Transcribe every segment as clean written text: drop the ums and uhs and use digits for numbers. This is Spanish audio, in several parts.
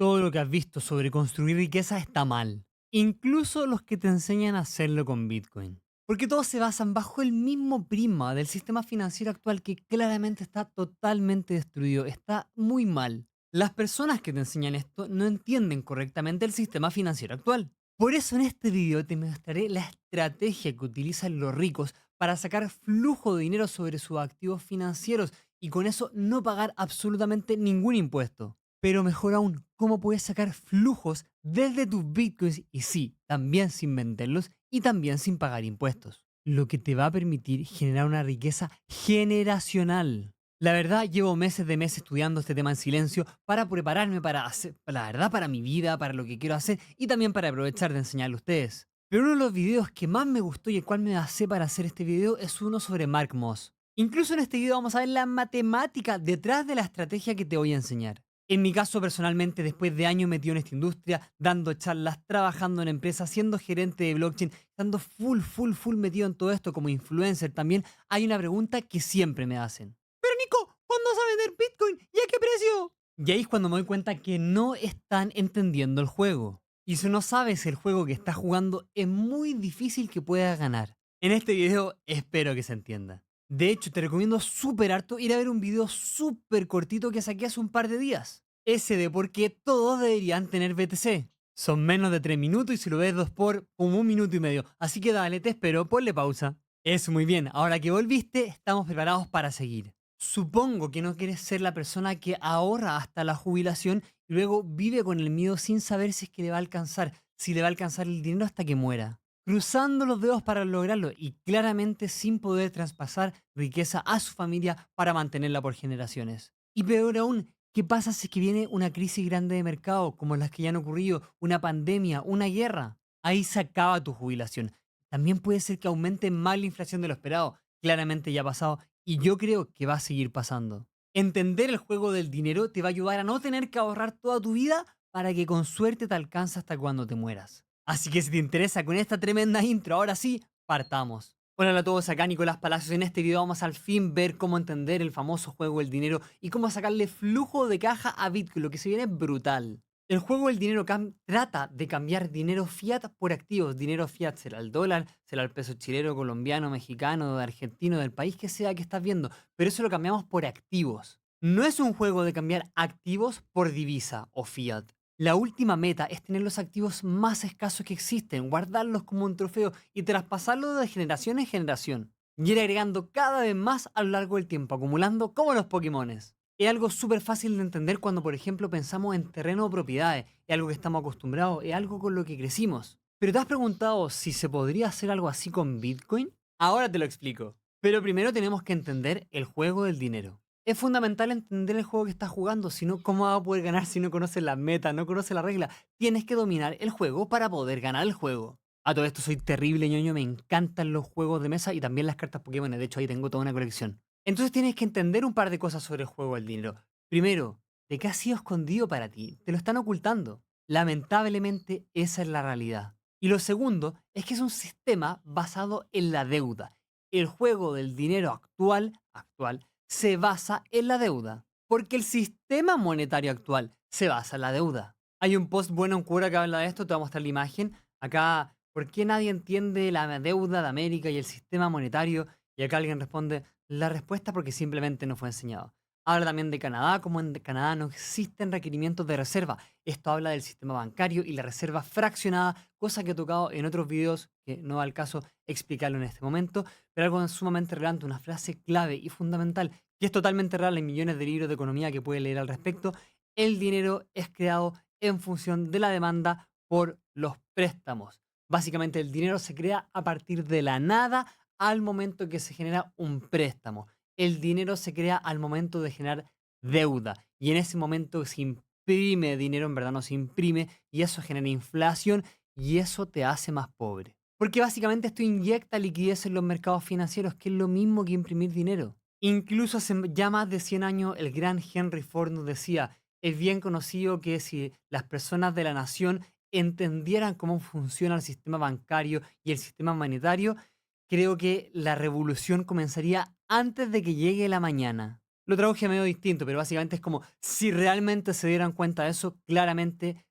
Todo lo que has visto sobre construir riqueza está mal. Incluso los que te enseñan a hacerlo con Bitcoin. Porque todos se basan bajo el mismo prisma del sistema financiero actual que claramente está totalmente destruido, está muy mal. Las personas que te enseñan esto no entienden correctamente el sistema financiero actual. Por eso en este video te mostraré la estrategia que utilizan los ricos para sacar flujo de dinero sobre sus activos financieros y con eso no pagar absolutamente ningún impuesto. Pero mejor aún, cómo puedes sacar flujos desde tus bitcoins y sí, también sin venderlos y también sin pagar impuestos. Lo que te va a permitir generar una riqueza generacional. La verdad, llevo meses de meses estudiando este tema en silencio para prepararme para hacer, la verdad, para mi vida, para lo que quiero hacer y también para aprovechar de enseñarle a ustedes. Pero uno de los videos que más me gustó y el cual me basé para hacer este video es uno sobre Mark Moss. Incluso en este video vamos a ver la matemática detrás de la estrategia que te voy a enseñar. En mi caso, personalmente, después de años metido en esta industria, dando charlas, trabajando en empresas, siendo gerente de blockchain, estando full metido en todo esto como influencer también, hay una pregunta que siempre me hacen. Pero Nico, ¿cuándo vas a vender Bitcoin? ¿Y a qué precio? Y ahí es cuando me doy cuenta que no están entendiendo el juego. Y si no sabes el juego que estás jugando, es muy difícil que puedas ganar. En este video espero que se entienda. De hecho, te recomiendo súper harto ir a ver un video súper cortito que saqué hace un par de días. Ese de por qué todos deberían tener BTC. Son menos de 3 minutos y si lo ves dos por como 1 minuto y medio. Así que dale, te espero, ponle pausa. Eso muy bien, ahora que volviste, estamos preparados para seguir. Supongo que no quieres ser la persona que ahorra hasta la jubilación y luego vive con el miedo sin saber si es que le va a alcanzar, si le va a alcanzar el dinero hasta que muera cruzando los dedos para lograrlo y claramente sin poder traspasar riqueza a su familia para mantenerla por generaciones. Y peor aún, ¿qué pasa si es que viene una crisis grande de mercado, como las que ya han ocurrido, una pandemia, una guerra? Ahí se acaba tu jubilación. También puede ser que aumente más la inflación de lo esperado. Claramente ya ha pasado y yo creo que va a seguir pasando. Entender el juego del dinero te va a ayudar a no tener que ahorrar toda tu vida para que con suerte te alcance hasta cuando te mueras. Así que si te interesa con esta tremenda intro, ahora sí, partamos. Hola a todos, acá Nicolás Palacios. En este video vamos al fin ver cómo entender el famoso juego del dinero y cómo sacarle flujo de caja a Bitcoin, lo que se viene brutal. El juego del dinero trata de cambiar dinero fiat por activos. Dinero fiat será el dólar, será el peso chileno, colombiano, mexicano, argentino, del país que sea que estás viendo, pero eso lo cambiamos por activos. No es un juego de cambiar activos por divisa o fiat. La última meta es tener los activos más escasos que existen, guardarlos como un trofeo y traspasarlos de generación en generación. Y ir agregando cada vez más a lo largo del tiempo, acumulando como los Pokémones. Es algo súper fácil de entender cuando, por ejemplo, pensamos en terreno o propiedades. Es algo que estamos acostumbrados, es algo con lo que crecimos. ¿Pero te has preguntado si se podría hacer algo así con Bitcoin? Ahora te lo explico. Pero primero tenemos que entender el juego del dinero. Es fundamental entender el juego que estás jugando, si no, ¿cómo vas a poder ganar si no conoces la meta, no conoces la regla? Tienes que dominar el juego para poder ganar el juego. A todo esto soy terrible ñoño, me encantan los juegos de mesa y también las cartas Pokémon, de hecho ahí tengo toda una colección. Entonces tienes que entender un par de cosas sobre el juego del dinero. Primero, ¿de qué ha sido escondido para ti? Te lo están ocultando. Lamentablemente esa es la realidad. Y lo segundo es que es un sistema basado en la deuda. El juego del dinero actual se basa en la deuda, porque el sistema monetario actual se basa en la deuda. Hay un post bueno en Quora que habla de esto, te voy a mostrar la imagen. Acá, ¿por qué nadie entiende la deuda de América y el sistema monetario? Y acá alguien responde, la respuesta porque simplemente no fue enseñado. Habla también de Canadá, como en Canadá no existen requerimientos de reserva. Esto habla del sistema bancario y la reserva fraccionada, cosa que he tocado en otros videos que no va al caso explicarlo en este momento, pero algo sumamente relevante, una frase clave y fundamental, que es totalmente real en millones de libros de economía que puede leer al respecto. El dinero es creado en función de la demanda por los préstamos. Básicamente el dinero se crea a partir de la nada al momento que se genera un préstamo. El dinero se crea al momento de generar deuda y en ese momento se imprime dinero, en verdad no se imprime, y eso genera inflación y eso te hace más pobre. Porque básicamente esto inyecta liquidez en los mercados financieros, que es lo mismo que imprimir dinero. Incluso hace ya más de 100 años el gran Henry Ford nos decía, es bien conocido que si las personas de la nación entendieran cómo funciona el sistema bancario y el sistema monetario, creo que la revolución comenzaría antes de que llegue la mañana. Lo traduje medio distinto, pero básicamente es como si realmente se dieran cuenta de eso, claramente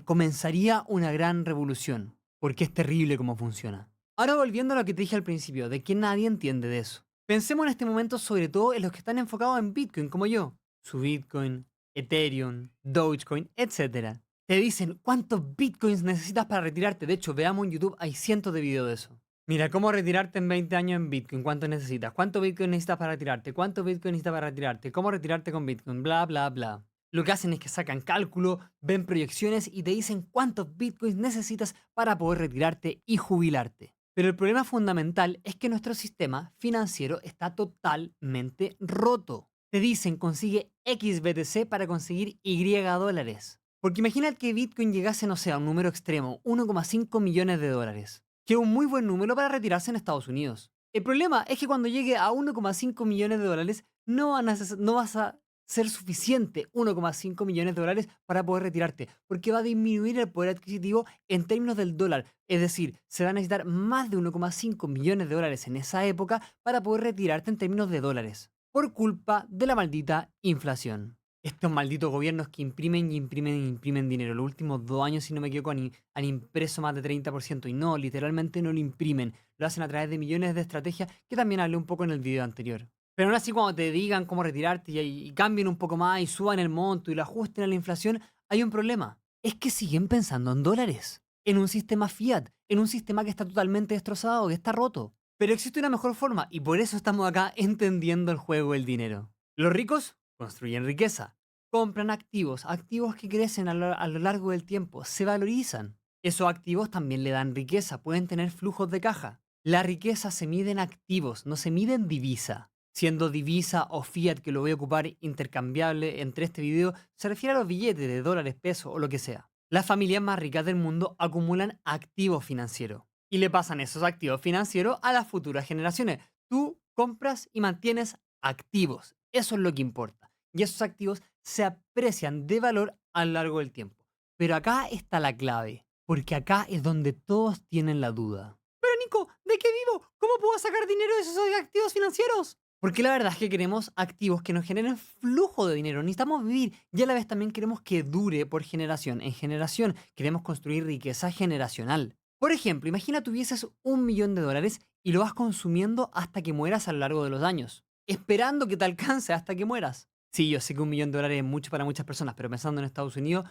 comenzaría una gran revolución, porque es terrible cómo funciona. Ahora volviendo a lo que te dije al principio, de que nadie entiende de eso. Pensemos en este momento sobre todo en los que están enfocados en Bitcoin, como yo. Su Bitcoin, Ethereum, Dogecoin, etcétera. Te dicen cuántos Bitcoins necesitas para retirarte. De hecho, veamos en YouTube, hay cientos de videos de eso. Mira, ¿cómo retirarte en 20 años en Bitcoin? ¿Cuánto necesitas? ¿Cuánto Bitcoin necesitas para retirarte? ¿Cuánto Bitcoin necesitas para retirarte? ¿Cómo retirarte con Bitcoin? Bla, bla, bla. Lo que hacen es que sacan cálculo, ven proyecciones y te dicen cuántos Bitcoins necesitas para poder retirarte y jubilarte. Pero el problema fundamental es que nuestro sistema financiero está totalmente roto. Te dicen consigue X BTC para conseguir Y dólares. Porque imagina que Bitcoin llegase, no sé, a un número extremo, 1,5 millones de dólares, que es un muy buen número para retirarse en Estados Unidos. El problema es que cuando llegue a 1,5 millones de dólares, no vas a ser suficiente 1,5 millones de dólares para poder retirarte, porque va a disminuir el poder adquisitivo en términos del dólar. Es decir, se va a necesitar más de 1,5 millones de dólares en esa época para poder retirarte en términos de dólares, por culpa de la maldita inflación. Estos malditos gobiernos que imprimen y imprimen y imprimen dinero. Los últimos 2 años, si no me equivoco, han impreso más de 30%. Y no, literalmente no lo imprimen. Lo hacen a través de millones de estrategias que también hablé un poco en el video anterior. Pero aún así, cuando te digan cómo retirarte y cambien un poco más y suban el monto y lo ajusten a la inflación, hay un problema. Es que siguen pensando en dólares. En un sistema fiat. En un sistema que está totalmente destrozado, que está roto. Pero existe una mejor forma y por eso estamos acá entendiendo el juego del dinero. Los ricos construyen riqueza, compran activos, activos que crecen a lo largo del tiempo, se valorizan. Esos activos también le dan riqueza, pueden tener flujos de caja. La riqueza se mide en activos, no se mide en divisa. Siendo divisa o fiat, que lo voy a ocupar intercambiable entre este video, se refiere a los billetes de dólares, pesos o lo que sea. Las familias más ricas del mundo acumulan activos financieros y le pasan esos activos financieros a las futuras generaciones. Tú compras y mantienes activos. Eso es lo que importa. Y esos activos se aprecian de valor a lo largo del tiempo. Pero acá está la clave, porque acá es donde todos tienen la duda. Pero Nico, ¿de qué vivo? ¿Cómo puedo sacar dinero de esos activos financieros? Porque la verdad es que queremos activos que nos generen flujo de dinero. Necesitamos vivir y a la vez también queremos que dure por generación en generación. Queremos construir riqueza generacional. Por ejemplo, imagina tuvieses 1 millón de dólares y lo vas consumiendo hasta que mueras a lo largo de los años, esperando que te alcance hasta que mueras. Sí, yo sé que 1 millón de dólares es mucho para muchas personas, pero pensando en Estados Unidos,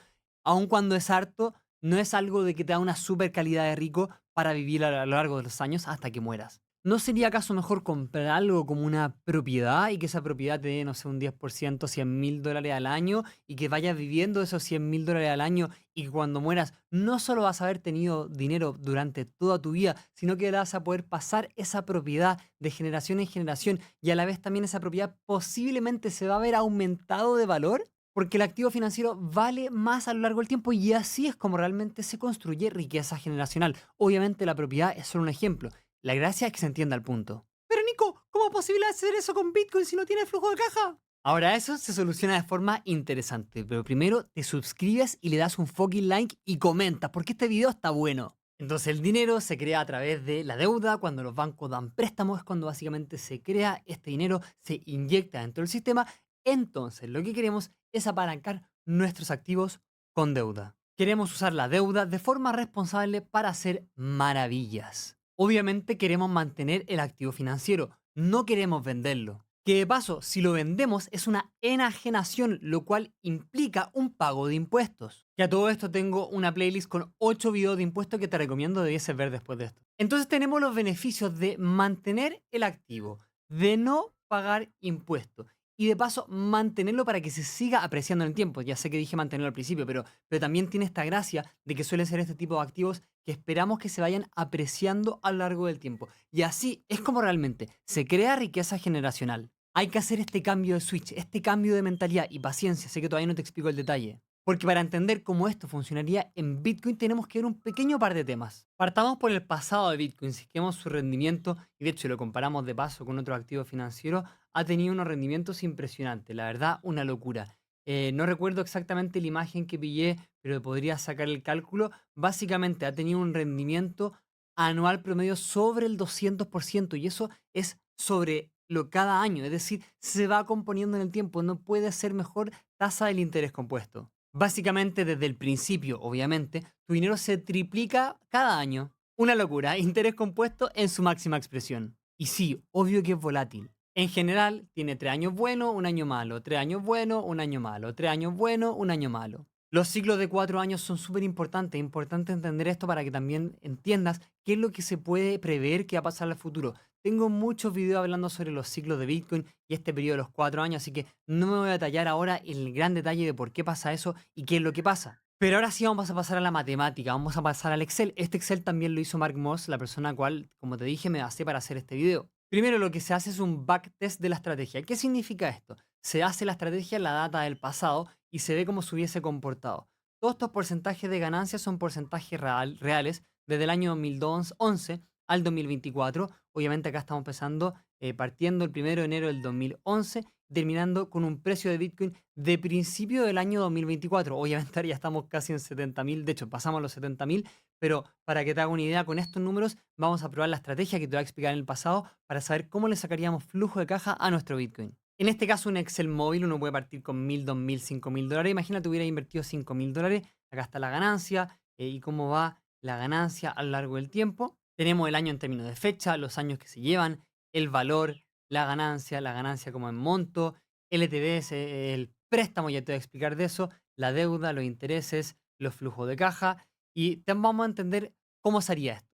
aun cuando es harto, no es algo de que te da una super calidad de rico para vivir a lo largo de los años hasta que mueras. ¿No sería acaso mejor comprar algo como una propiedad y que esa propiedad te dé, no sé, un 10%, 100.000 dólares al año y que vayas viviendo esos 100.000 dólares al año y que cuando mueras no solo vas a haber tenido dinero durante toda tu vida, sino que vas a poder pasar esa propiedad de generación en generación y a la vez también esa propiedad posiblemente se va a ver aumentado de valor? Porque el activo financiero vale más a lo largo del tiempo y así es como realmente se construye riqueza generacional. Obviamente la propiedad es solo un ejemplo. La gracia es que se entienda el punto. Pero Nico, ¿cómo es posible hacer eso con Bitcoin si no tiene flujo de caja? Ahora eso se soluciona de forma interesante, pero primero te suscribes y le das un fucking like y comentas porque este video está bueno. Entonces el dinero se crea a través de la deuda, cuando los bancos dan préstamos es cuando básicamente se crea este dinero, se inyecta dentro del sistema. Entonces lo que queremos es apalancar nuestros activos con deuda. Queremos usar la deuda de forma responsable para hacer maravillas. Obviamente queremos mantener el activo financiero, no queremos venderlo. Que de paso, si lo vendemos es una enajenación, lo cual implica un pago de impuestos. Que a todo esto tengo una playlist con 8 videos de impuestos que te recomiendo debieses ver después de esto. Entonces tenemos los beneficios de mantener el activo, de no pagar impuestos y de paso mantenerlo para que se siga apreciando en el tiempo. Ya sé que dije mantenerlo al principio, pero también tiene esta gracia de que suelen ser este tipo de activos que esperamos que se vayan apreciando a lo largo del tiempo. Y así es como realmente se crea riqueza generacional. Hay que hacer este cambio de switch, este cambio de mentalidad y paciencia. Sé que todavía no te explico el detalle. Porque para entender cómo esto funcionaría en Bitcoin tenemos que ver un pequeño par de temas. Partamos por el pasado de Bitcoin, si vemos su rendimiento, y de hecho lo comparamos de paso con otro activo financiero, ha tenido unos rendimientos impresionantes, la verdad, una locura. No recuerdo exactamente la imagen que pillé, pero podría sacar el cálculo. Básicamente ha tenido un rendimiento anual promedio sobre el 200% y eso es sobre pagarlo cada año, es decir, se va componiendo en el tiempo, no puede ser mejor tasa del interés compuesto. Básicamente, desde el principio, obviamente, tu dinero se triplica cada año. Una locura, interés compuesto en su máxima expresión. Y sí, obvio que es volátil. En general, tiene 3 años buenos, un año malo, 3 años buenos, un año malo, 3 años buenos, un año malo. Los ciclos de 4 años son súper importantes. Es importante entender esto para que también entiendas qué es lo que se puede prever que va a pasar al futuro. Tengo muchos videos hablando sobre los ciclos de Bitcoin y este periodo de los 4 años, así que no me voy a detallar ahora el gran detalle de por qué pasa eso y qué es lo que pasa. Pero ahora sí vamos a pasar a la matemática, vamos a pasar al Excel. Este Excel también lo hizo Mark Moss, la persona a cual, como te dije, me basé para hacer este video. Primero lo que se hace es un backtest de la estrategia. ¿Qué significa esto? Se hace la estrategia en la data del pasado y se ve cómo se hubiese comportado. Todos estos porcentajes de ganancias son porcentajes reales desde el año 2011 al 2024. Obviamente acá estamos empezando partiendo el 1 de enero del 2011, terminando con un precio de Bitcoin de principio del año 2024. Obviamente ahora ya estamos casi en 70.000, de hecho pasamos los 70.000, pero para que te haga una idea con estos números, vamos a probar la estrategia que te voy a explicar en el pasado para saber cómo le sacaríamos flujo de caja a nuestro Bitcoin. En este caso, un Excel móvil, uno puede partir con 1.000, 2.000, 5.000 dólares. Imagínate, hubiera invertido 5.000 dólares. Acá está la ganancia y cómo va la ganancia a lo largo del tiempo. Tenemos el año en términos de fecha, los años que se llevan, el valor, la ganancia como en monto, LTVs, el préstamo, ya te voy a explicar de eso, la deuda, los intereses, los flujos de caja y vamos a entender cómo sería esto.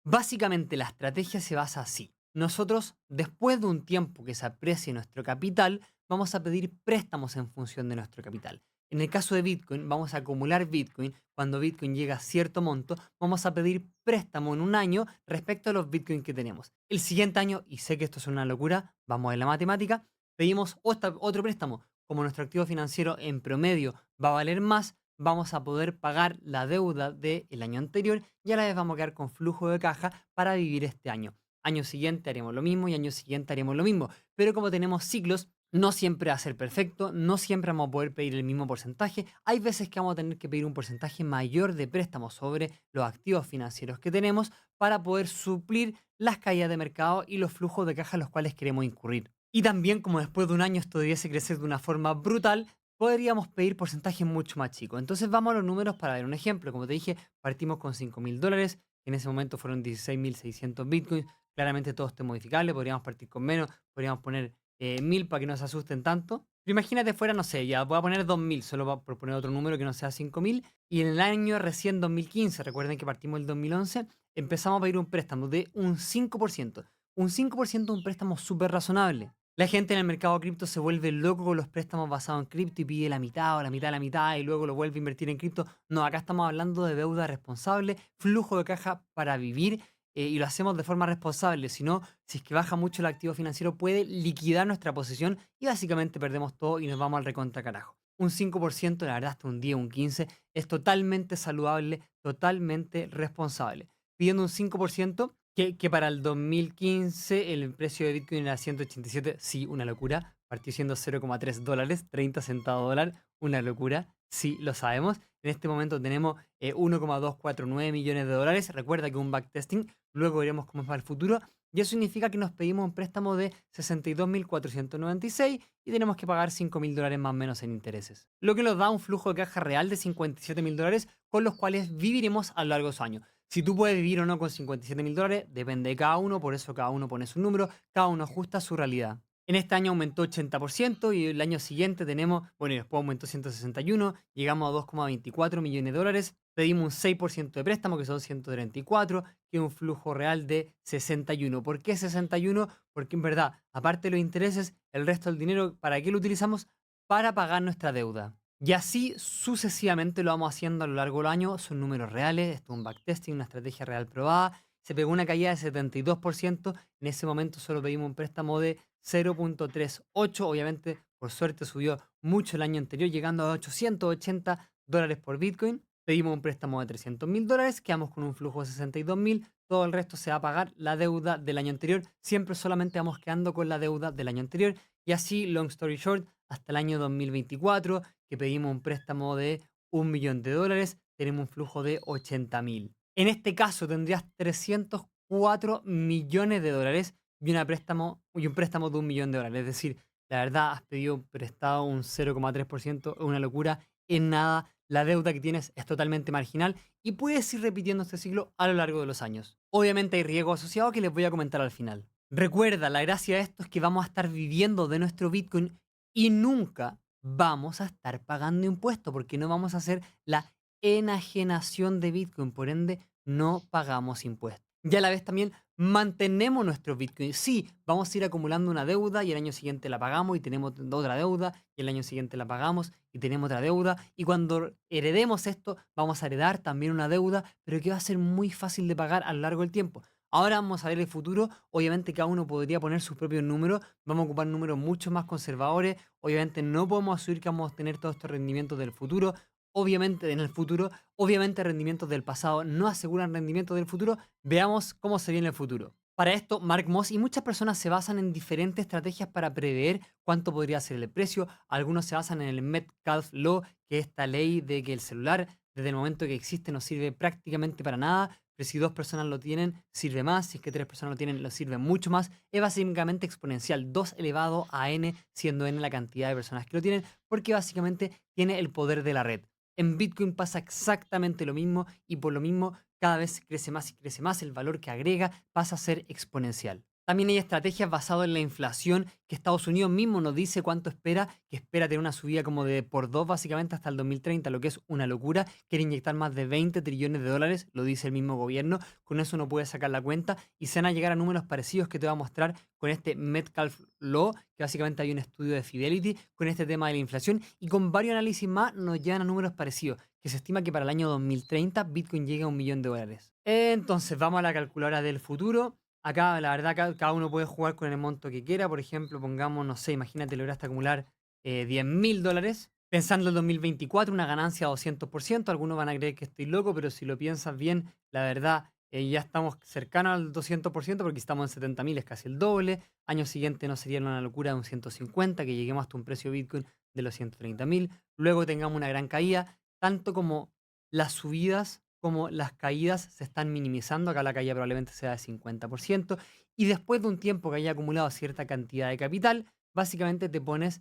Básicamente la estrategia se basa así. Nosotros, después de un tiempo que se aprecie nuestro capital, vamos a pedir préstamos en función de nuestro capital. En el caso de Bitcoin, vamos a acumular Bitcoin. Cuando Bitcoin llega a cierto monto, vamos a pedir préstamo en un año respecto a los Bitcoin que tenemos. El siguiente año, y sé que esto es una locura, vamos a la matemática, pedimos otro préstamo. Como nuestro activo financiero en promedio va a valer más, vamos a poder pagar la deuda del año anterior y a la vez vamos a quedar con flujo de caja para vivir este año. Año siguiente haremos lo mismo y año siguiente haremos lo mismo. Pero como tenemos ciclos, no siempre va a ser perfecto, no siempre vamos a poder pedir el mismo porcentaje. Hay veces que vamos a tener que pedir un porcentaje mayor de préstamos sobre los activos financieros que tenemos para poder suplir las caídas de mercado y los flujos de caja en los cuales queremos incurrir. Y también, como después de un año esto debiese crecer de una forma brutal, podríamos pedir porcentajes mucho más chicos. Entonces vamos a los números para ver un ejemplo. Como te dije, partimos con 5.000 dólares, en ese momento fueron 16.600 bitcoins. Claramente todo esto es modificable, podríamos partir con menos, podríamos poner 1.000 para que no se asusten tanto. Pero imagínate fuera, no sé, ya voy a poner 2.000, solo por poner otro número que no sea 5.000. Y en el año recién 2015, recuerden que partimos el 2011, empezamos a pedir un préstamo de un 5%. Un 5% es un préstamo súper razonable. La gente en el mercado cripto se vuelve loco con los préstamos basados en cripto y pide la mitad o la mitad de la mitad y luego lo vuelve a invertir en cripto. No, acá estamos hablando de deuda responsable, flujo de caja para vivir y lo hacemos de forma responsable. Si no, si es que baja mucho el activo financiero, puede liquidar nuestra posición y básicamente perdemos todo y nos vamos al recontra carajo. Un 5%, la verdad, hasta un 10, un 15, es totalmente saludable, totalmente responsable. Pidiendo un 5%, que para el 2015 el precio de Bitcoin era 187, sí, una locura. Partió siendo 0,3 dólares, 30 centavos dólar, una locura, sí, lo sabemos. En este momento tenemos 1,249 millones de dólares. Recuerda que un backtesting, luego veremos cómo va el futuro. Y eso significa que nos pedimos un préstamo de 62.496 y tenemos que pagar 5.000 dólares más o menos en intereses. Lo que nos da un flujo de caja real de 57.000 dólares con los cuales viviremos a lo largo de los años. Si tú puedes vivir o no con 57.000 dólares, depende de cada uno, por eso cada uno pone su número, cada uno ajusta su realidad. En este año aumentó 80% y el año siguiente tenemos, bueno, y después aumentó 161, llegamos a 2,24 millones de dólares, pedimos un 6% de préstamo, que son 134, que es un flujo real de 61. ¿Por qué 61? Porque en verdad, aparte de los intereses, el resto del dinero, ¿para qué lo utilizamos? Para pagar nuestra deuda. Y así sucesivamente lo vamos haciendo a lo largo del año. Son números reales, esto es un backtesting, una estrategia real probada. Se pegó una caída de 72%. En ese momento solo pedimos un préstamo de 0,38. Obviamente, por suerte, subió mucho el año anterior, llegando a 880 dólares por Bitcoin. Pedimos un préstamo de 300.000 dólares, quedamos con un flujo de 62.000. Todo el resto se va a pagar la deuda del año anterior. Siempre solamente vamos quedando con la deuda del año anterior. Y así, long story short, hasta el año 2024, que pedimos un préstamo de 1 millón de dólares, tenemos un flujo de 80.000. En este caso tendrías 304 millones de dólares y un préstamo de 1 millón de dólares. Es decir, la verdad has pedido prestado un 0,3%, es una locura, es nada. La deuda que tienes es totalmente marginal y puedes ir repitiendo este ciclo a lo largo de los años. Obviamente hay riesgo asociado que les voy a comentar al final. Recuerda, la gracia de esto es que vamos a estar viviendo de nuestro Bitcoin y nunca vamos a estar pagando impuestos porque no vamos a hacer la enajenación de Bitcoin, por ende no pagamos impuestos. Y a la vez también mantenemos nuestros Bitcoin. Sí, vamos a ir acumulando una deuda y el año siguiente la pagamos y tenemos otra deuda y el año siguiente la pagamos y tenemos otra deuda. Y cuando heredemos esto, vamos a heredar también una deuda, pero que va a ser muy fácil de pagar a lo largo del tiempo. Ahora vamos a ver el futuro. Obviamente cada uno podría poner sus propios números. Vamos a ocupar números mucho más conservadores. Obviamente no podemos asumir que vamos a tener todos estos rendimientos del futuro. Obviamente en el futuro, obviamente rendimientos del pasado no aseguran rendimientos del futuro. Veamos cómo se viene el futuro. Para esto, Mark Moss y muchas personas se basan en diferentes estrategias para prever cuánto podría ser el precio. Algunos se basan en el Metcalfe Law, que es esta ley de que el celular, desde el momento que existe, no sirve prácticamente para nada. Pero si dos personas lo tienen, sirve más. Si es que tres personas lo tienen, lo sirve mucho más. Es básicamente exponencial, 2 elevado a n, siendo n la cantidad de personas que lo tienen, porque básicamente tiene el poder de la red. En Bitcoin pasa exactamente lo mismo y por lo mismo cada vez crece más y crece más, el valor que agrega pasa a ser exponencial. También hay estrategias basadas en la inflación, que Estados Unidos mismo nos dice cuánto espera, que espera tener una subida como de por dos básicamente hasta el 2030, lo que es una locura. Quiere inyectar más de 20 trillones de dólares, lo dice el mismo gobierno, con eso no puede sacar la cuenta y se van a llegar a números parecidos que te voy a mostrar con este Metcalfe Law, que básicamente hay un estudio de Fidelity con este tema de la inflación y con varios análisis más nos llegan a números parecidos, que se estima que para el año 2030 Bitcoin llegue a 1 millón de dólares. Entonces vamos a la calculadora del futuro. Acá, la verdad, cada uno puede jugar con el monto que quiera. Por ejemplo, pongamos, no sé, imagínate, lograste acumular 10.000 dólares. Pensando en 2024, una ganancia de 200%. Algunos van a creer que estoy loco, pero si lo piensas bien, la verdad, ya estamos cercanos al 200% porque estamos en 70.000, es casi el doble. Año siguiente no sería una locura de un 150, que lleguemos hasta un precio Bitcoin de los 130.000. Luego tengamos una gran caída, tanto como las subidas como las caídas se están minimizando. Acá la caída probablemente sea de 50%. Y después de un tiempo que haya acumulado cierta cantidad de capital, básicamente te pones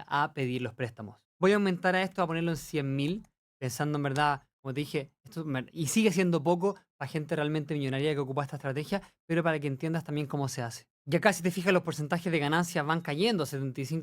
a pedir los préstamos. Voy a aumentar a esto, a ponerlo en 100.000, pensando en verdad, como te dije, y sigue siendo poco para gente realmente millonaria que ocupa esta estrategia, pero para que entiendas también cómo se hace. Y acá si te fijas los porcentajes de ganancias van cayendo, 75%,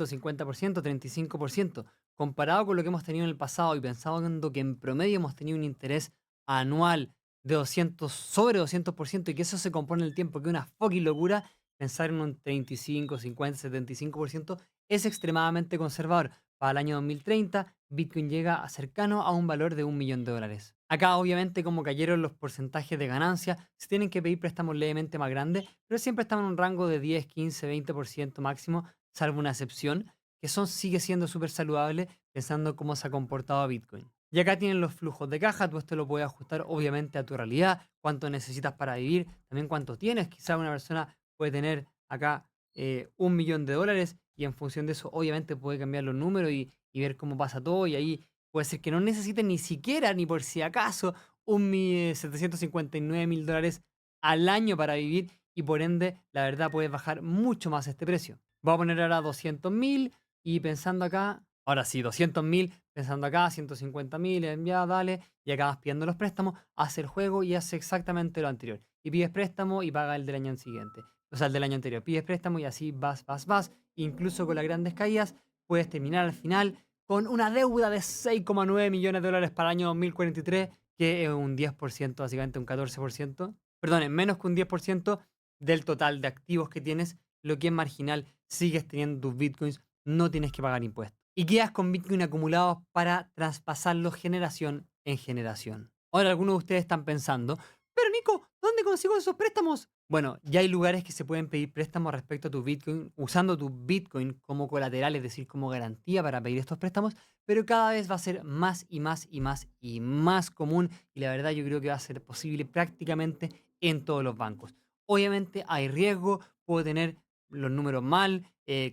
50%, 35%, comparado con lo que hemos tenido en el pasado y pensando que en promedio hemos tenido un interés anual de 200, sobre 200% y que eso se compone en el tiempo, que es una fucking locura, pensar en un 35, 50, 75% es extremadamente conservador. Para el año 2030, Bitcoin llega a cercano a un valor de 1 millón de dólares. Acá, obviamente, como cayeron los porcentajes de ganancia, se tienen que pedir préstamos levemente más grandes, pero siempre estamos en un rango de 10, 15, 20% máximo, salvo una excepción, que sigue siendo súper saludable pensando cómo se ha comportado Bitcoin. Y acá tienen los flujos de caja, tú esto lo puedes ajustar obviamente a tu realidad, cuánto necesitas para vivir, también cuánto tienes. Quizá una persona puede tener acá 1 millón de dólares y en función de eso obviamente puede cambiar los números y ver cómo pasa todo y ahí puede ser que no necesiten ni siquiera, ni por si acaso, 759.000 dólares al año para vivir y por ende, la verdad, puedes bajar mucho más este precio. Voy a poner ahora 200.000 y pensando acá, ahora sí, 200.000, pensando acá, 150.000, ya dale, y acá vas pidiendo los préstamos, hace el juego y hace exactamente lo anterior. Y pides préstamo y paga el del año siguiente. O sea, el del año anterior. Pides préstamo y así vas, vas, vas. Incluso con las grandes caídas, puedes terminar al final con una deuda de 6,9 millones de dólares para el año 2043, que es un 10%, básicamente un 14%. Perdón, es menos que un 10% del total de activos que tienes, lo que es marginal, sigues teniendo tus bitcoins, no tienes que pagar impuestos. Y quedas con bitcoin acumulados para traspasarlos generación en generación. Ahora algunos de ustedes están pensando, pero Nico, ¿dónde consigo esos préstamos? Bueno, ya hay lugares que se pueden pedir préstamos respecto a tu Bitcoin, usando tu Bitcoin como colateral, es decir, como garantía para pedir estos préstamos, pero cada vez va a ser más y más y más y más común y la verdad yo creo que va a ser posible prácticamente en todos los bancos. Obviamente hay riesgo, puedo tener los números mal,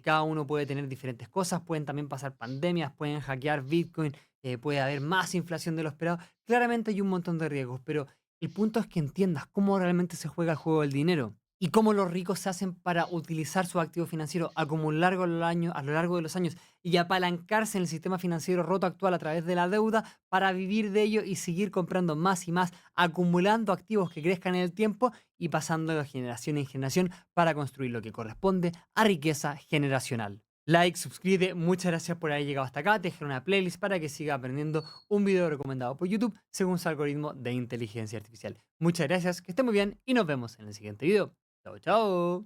cada uno puede tener diferentes cosas, pueden también pasar pandemias, pueden hackear Bitcoin, puede haber más inflación de lo esperado. Claramente hay un montón de riesgos, pero el punto es que entiendas cómo realmente se juega el juego del dinero. y cómo los ricos se hacen para utilizar su activo financiero, acumular a lo largo de los años y apalancarse en el sistema financiero roto actual a través de la deuda para vivir de ello y seguir comprando más y más, acumulando activos que crezcan en el tiempo y pasando de generación en generación para construir lo que corresponde a riqueza generacional. Like, suscríbete, muchas gracias por haber llegado hasta acá. Te dejaré una playlist para que siga aprendiendo un video recomendado por YouTube según su algoritmo de inteligencia artificial. Muchas gracias, que esté muy bien y nos vemos en el siguiente video. Chao, chao.